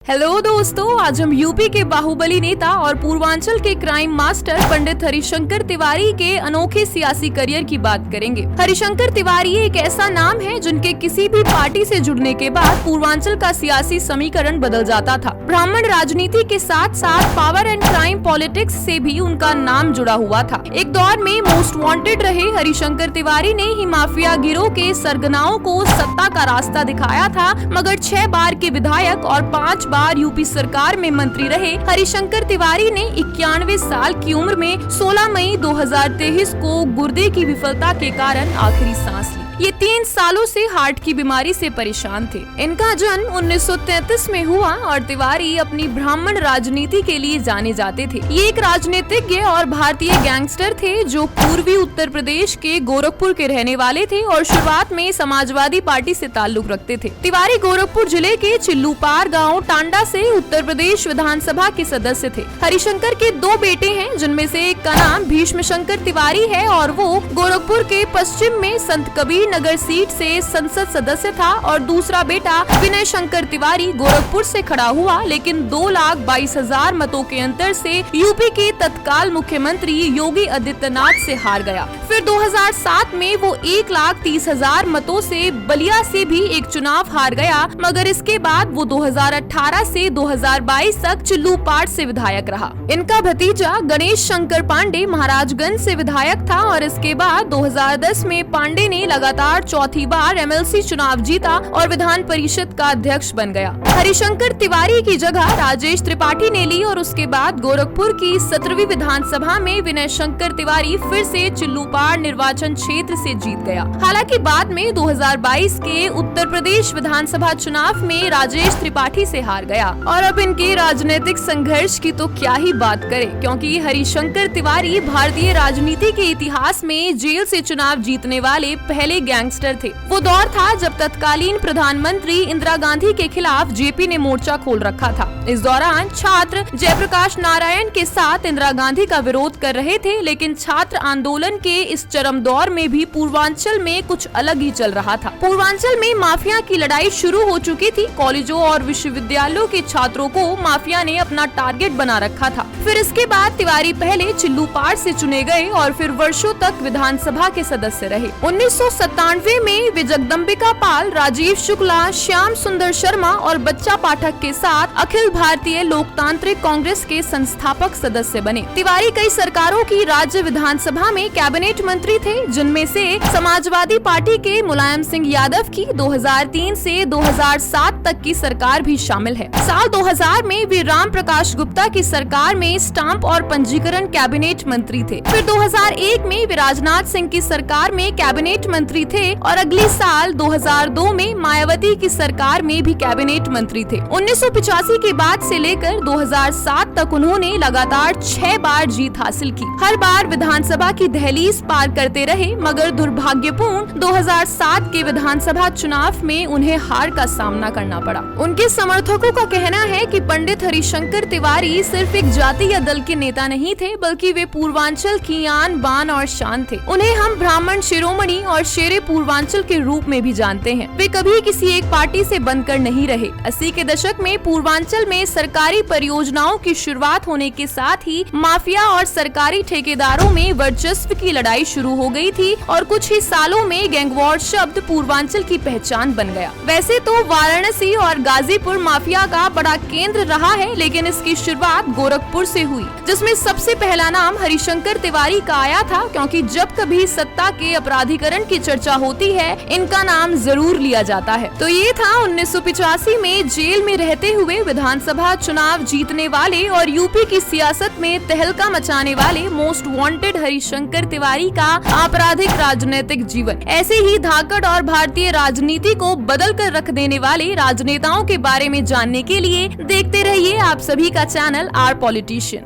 Hello दोस्तों, आज हम यूपी के बाहुबली नेता और पूर्वांचल के क्राइम मास्टर पंडित हरिशंकर तिवारी के अनोखे सियासी करियर की बात करेंगे। हरिशंकर तिवारी एक ऐसा नाम है जिनके किसी भी पार्टी से जुड़ने के बाद पूर्वांचल का सियासी समीकरण बदल जाता था। ब्राह्मण राजनीति के साथ साथ पावर एंड क्राइम पॉलिटिक्स से भी उनका नाम जुड़ा हुआ था। एक दौर में मोस्ट वांटेड रहे हरिशंकर तिवारी ने ही माफिया गिरोह के सरगनाओं को सत्ता का रास्ता दिखाया था, मगर 6 बार के विधायक और 5 बार यूपी सरकार में मंत्री रहे हरिशंकर तिवारी ने 91 साल की उम्र में 16 मई 2023 को गुर्दे की विफलता के कारण आखिरी सांस ली। ये 3 सालों से हार्ट की बीमारी से परेशान थे। इनका जन्म 1933 में हुआ और तिवारी अपनी ब्राह्मण राजनीति के लिए जाने जाते थे। ये एक राजनीतिज्ञ और भारतीय गैंगस्टर थे जो पूर्वी उत्तर प्रदेश के गोरखपुर के रहने वाले थे और शुरुआत में समाजवादी पार्टी से ताल्लुक रखते थे। तिवारी गोरखपुर जिले के चिल्लूपार गाँव टांडा से उत्तर प्रदेश विधानसभा के सदस्य थे। हरिशंकर के 2 बेटे हैं, जिनमें से एक का नाम भीष्म शंकर तिवारी है और वो गोरखपुर के पश्चिम में संत कबीर नगर सीट से संसद सदस्य था, और दूसरा बेटा विनय शंकर तिवारी गोरखपुर से खड़ा हुआ, लेकिन 2,22,000 मतों के अंतर से यूपी के तत्काल मुख्यमंत्री योगी आदित्यनाथ से हार गया। फिर 2007 में वो 1,30,000 मतों से बलिया से भी एक चुनाव हार गया, मगर इसके बाद वो 2018 से 2022 तक चिल्लूपाड़ से विधायक रहा। इनका भतीजा गणेश शंकर पांडे महाराजगंज से विधायक था और इसके बाद 2010 में पांडे ने लगातार 4थी बार एमएलसी चुनाव जीता और विधान परिषद का अध्यक्ष बन गया। हरिशंकर तिवारी की जगह राजेश त्रिपाठी ने ली और उसके बाद गोरखपुर की 17वीं विधानसभा में विनय शंकर तिवारी फिर से चिल्लूपाड़ निर्वाचन क्षेत्र से जीत गया। हालांकि बाद में 2022 के उत्तर प्रदेश विधानसभा चुनाव में राजेश त्रिपाठी से हार गया। और अब इनके राजनीतिक संघर्ष की तो क्या ही बात करें, क्योंकि हरिशंकर तिवारी भारतीय राजनीति के इतिहास में जेल से चुनाव जीतने वाले पहले गैंगस्टर थे। वो दौर था जब तत्कालीन प्रधानमंत्री इंदिरा गांधी के खिलाफ जेपी ने मोर्चा खोल रखा था। इस दौरान छात्र जयप्रकाश नारायण के साथ इंदिरा गांधी का विरोध कर रहे थे, लेकिन छात्र आंदोलन के इस चरम दौर में भी पूर्वांचल में कुछ अलग ही चल रहा था। पूर्वांचल में माफिया की लड़ाई शुरू हो चुकी थी। कॉलेजों और विश्वविद्यालयों के छात्रों को माफिया ने अपना टारगेट बना रखा था। फिर इसके बाद तिवारी पहले चिल्लूपाड़ से चुने गए और फिर वर्षों तक विधानसभा के सदस्य रहे। 1997 में वे जगदम्बिका पाल, राजीव शुक्ला, श्याम सुंदर शर्मा और बच्चा पाठक के साथ अखिल भारतीय लोकतांत्रिक कांग्रेस के संस्थापक सदस्य बने। तिवारी कई सरकारों की राज्य विधानसभा में कैबिनेट मंत्री थे, जिनमें से समाजवादी पार्टी के मुलायम सिंह यादव की 2003 से 2007 तक की सरकार भी शामिल है। साल 2000 में वे राम प्रकाश गुप्ता की सरकार में स्टाम्प और पंजीकरण कैबिनेट मंत्री थे। फिर 2001 में वे राजनाथ सिंह की सरकार में कैबिनेट मंत्री थे और अगले साल 2002 में मायावती की सरकार में भी कैबिनेट मंत्री थे। 1985 के बाद से लेकर 2007 तक उन्होंने लगातार 6 बार जीत हासिल की। हर बार विधानसभा की दहलीज पार करते रहे, मगर दुर्भाग्यपूर्ण 2007 के विधानसभा चुनाव में उन्हें हार का सामना करना पड़ा। उनके समर्थकों का कहना है कि पंडित हरिशंकर तिवारी सिर्फ एक जाति या दल के नेता नहीं थे, बल्कि वे पूर्वांचल की आन बान और शान थे। उन्हें हम ब्राह्मण शिरोमणि और शेरे पूर्वांचल के रूप में भी जानते हैं। वे कभी किसी एक पार्टी से बनकर नहीं रहे। 80 के दशक में पूर्वांचल में सरकारी परियोजनाओं की शुरुआत होने के साथ ही माफिया और सरकारी ठेकेदारों में वर्चस्व की लड़ाई शुरू हो गई थी और कुछ ही सालों में गैंगवॉर शब्द पूर्वांचल की पहचान बन गया। वैसे तो वाराणसी और गाजीपुर माफिया का बड़ा केंद्र रहा है, लेकिन इसकी शुरुआत गोरखपुर से हुई, जिसमें सबसे पहला नाम हरिशंकर तिवारी का आया था, क्योंकि जब कभी सत्ता के अपराधीकरण की चर्चा होती है, इनका नाम जरूर लिया जाता है। तो ये था 1985 में जेल में रहते हुए विधानसभा चुनाव जीतने वाले और यूपी की सियासत में तहलका मचाने वाले मोस्ट वांटेड हरिशंकर तिवारी का आपराधिक राजनीतिक जीवन। ऐसे ही धाकड़ और भारतीय राजनीति को बदल कर रख देने वाले राजनेताओं के बारे में जानने के लिए देखते रहिए आप सभी का चैनल आर पॉलिटिशियन।